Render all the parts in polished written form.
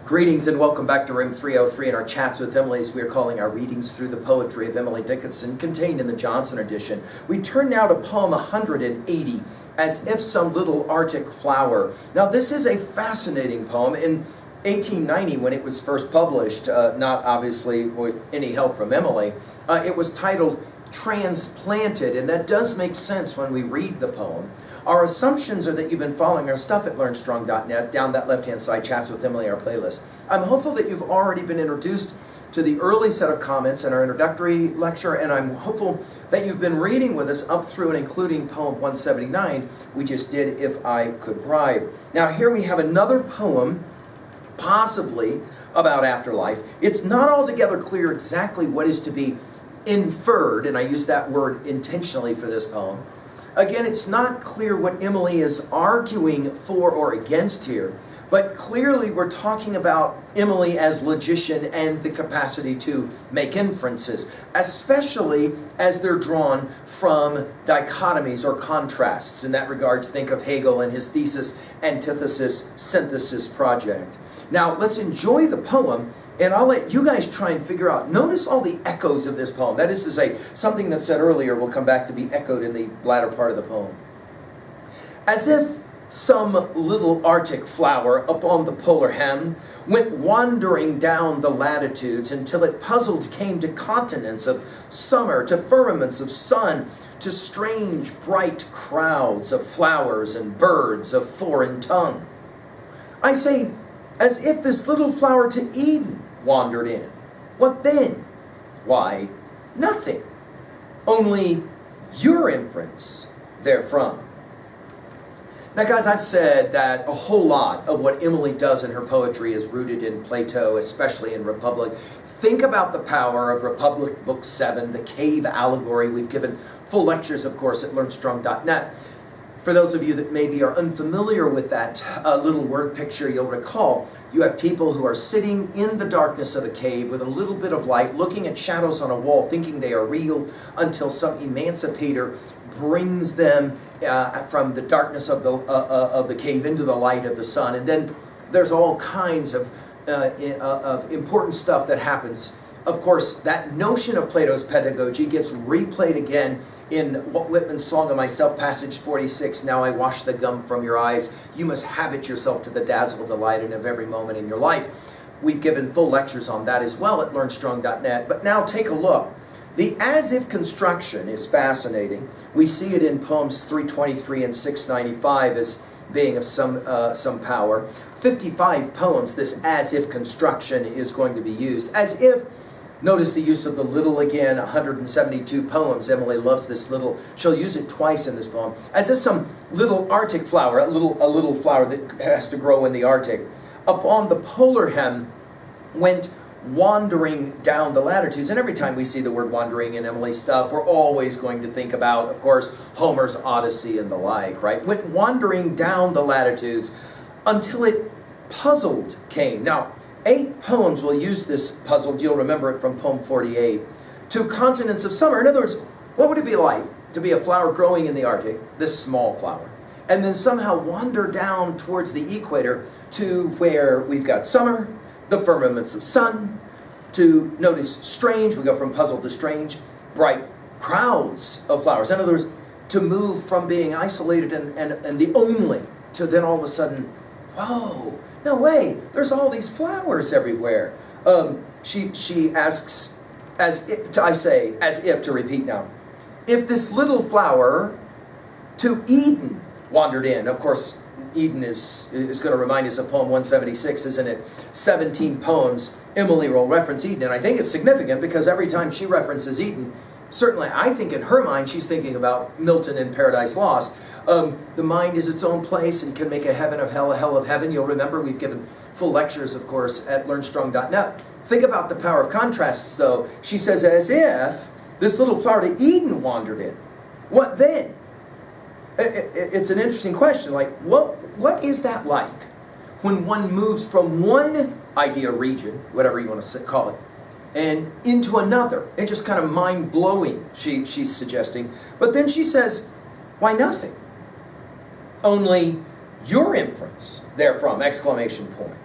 Greetings and welcome back to Room 303 and our chats with Emily, as we are calling our readings through the poetry of Emily Dickinson contained in the Johnson edition. We turn now to poem 180, As If Some Little Arctic Flower. Now this is a fascinating poem. In 1890, when it was first published, not obviously with any help from Emily, it was titled Transplanted, and that does make sense when we read the poem. Our assumptions are that you've been following our stuff at LearnStrong.net, down that left-hand side, Chats with Emily, our playlist. I'm hopeful that you've already been introduced to the early set of comments in our introductory lecture, and I'm hopeful that you've been reading with us up through and including poem 179, we just did If I Could Bribe. Now here we have another poem, possibly about afterlife. It's not altogether clear exactly what is to be inferred, and I use that word intentionally for this poem. Again, it's not clear what Emily is arguing for or against here, but clearly we're talking about Emily as logician and the capacity to make inferences, especially as they're drawn from dichotomies or contrasts. In that regards, think of Hegel and his thesis, antithesis, synthesis project. Now, let's enjoy the poem, and I'll let you guys try and figure out. Notice all the echoes of this poem. That is to say, something that's said earlier will come back to be echoed in the latter part of the poem. As if some little Arctic flower upon the polar hem went wandering down the latitudes until it puzzled came to continents of summer, to firmaments of sun, to strange bright crowds of flowers and birds of foreign tongue. I say, as if this little flower to Eden wandered in. What then? Why, nothing. Only your inference therefrom. Now guys, I've said that a whole lot of what Emily does in her poetry is rooted in Plato, especially in Republic. Think about the power of Republic Book 7, the cave allegory. We've given full lectures, of course, at LearnStrong.net. For those of you that maybe are unfamiliar with that little word picture, you'll recall you have people who are sitting in the darkness of a cave with a little bit of light, looking at shadows on a wall, thinking they are real, until some emancipator brings them from the darkness of the cave into the light of the sun. And then there's all kinds of important stuff that happens. Of course, that notion of Plato's pedagogy gets replayed again in Walt Whitman's Song of Myself, passage 46, Now I wash the gum from your eyes. You must habit yourself to the dazzle of the light and of every moment in your life. We've given full lectures on that as well at LearnStrong.net. But now take a look. The as-if construction is fascinating. We see it in poems 323 and 695 as being of some power. 55 poems, this as-if construction is going to be used. As if. Notice the use of the little again, 172 poems. Emily loves this little. She'll use it twice in this poem. As if some little Arctic flower, a little flower that has to grow in the Arctic, upon the polar hem went wandering down the latitudes. And every time we see the word wandering in Emily's stuff, we're always going to think about, of course, Homer's Odyssey and the like, right? Went wandering down the latitudes until it puzzled came. Now, 8 poems will use this puzzle. You'll remember it from poem 48. To continents of summer. In other words, what would it be like to be a flower growing in the Arctic, this small flower, and then somehow wander down towards the equator to where we've got summer, the firmaments of sun, to notice strange, we go from puzzle to strange, bright crowds of flowers. In other words, to move from being isolated and the only to then all of a sudden, whoa, no way, there's all these flowers everywhere. She asks, as if, to repeat now, if this little flower to Eden wandered in. Of course, Eden is going to remind us of poem 176, isn't it? 17 poems, Emily will reference Eden, and I think it's significant because every time she references Eden, certainly I think in her mind she's thinking about Milton in Paradise Lost. The mind is its own place and can make a heaven of hell, a hell of heaven. You'll remember we've given full lectures, of course, at LearnStrong.net. Think about the power of contrasts, though. She says, as if this little flower to Eden wandered in. What then? It's an interesting question. Like, what is that like when one moves from one idea region, whatever you want to call it, and into another? It's just kind of mind-blowing, she's suggesting. But then she says, why nothing? Only your inference therefrom, exclamation point.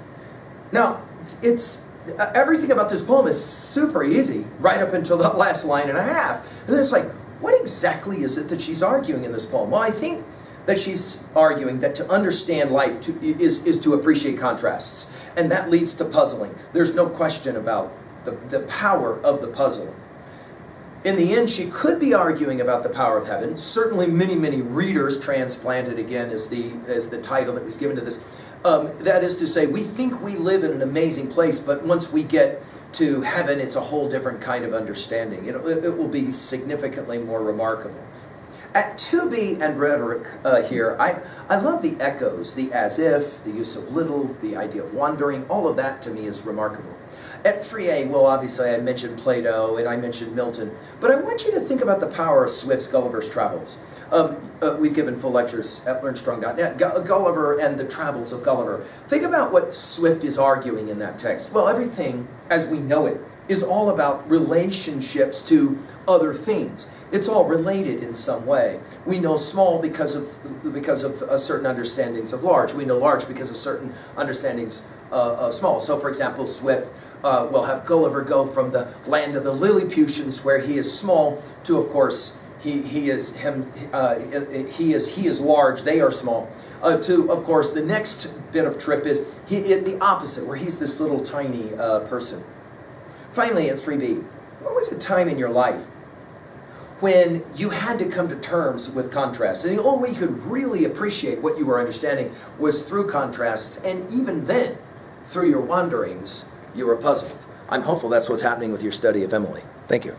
Now, it's everything about this poem is super easy, right up until the last line and a half. And then it's like, what exactly is it that she's arguing in this poem? Well, I think that she's arguing that to understand life is to appreciate contrasts. And that leads to puzzling. There's no question about the power of the puzzle. In the end, she could be arguing about the power of heaven. Certainly many, many readers, transplanted again as the title that was given to this. That is to say, we think we live in an amazing place, but once we get to heaven, it's a whole different kind of understanding. It will be significantly more remarkable. At 2b and rhetoric here, I love the echoes, the as if, the use of little, the idea of wandering. All of that to me is remarkable. At 3a, well, obviously I mentioned Plato and I mentioned Milton, but I want you to think about the power of Swift's Gulliver's Travels. We've given full lectures at learnstrong.net. Gulliver and the Travels of Gulliver. Think about what Swift is arguing in that text. Well, everything as we know it is all about relationships to other things. It's all related in some way. We know small because of certain understandings of large. We know large because of certain understandings of small. So, for example, Swift will have Gulliver go from the land of the Lilliputians, where he is small, to, of course, he is large. They are small. To, of course, the next bit of trip is the opposite, where he's this little tiny person. Finally, at 3b, what was a time in your life when you had to come to terms with contrasts? And the only way you could really appreciate what you were understanding was through contrasts, and even then, through your wanderings, you were puzzled. I'm hopeful that's what's happening with your study of Emily. Thank you.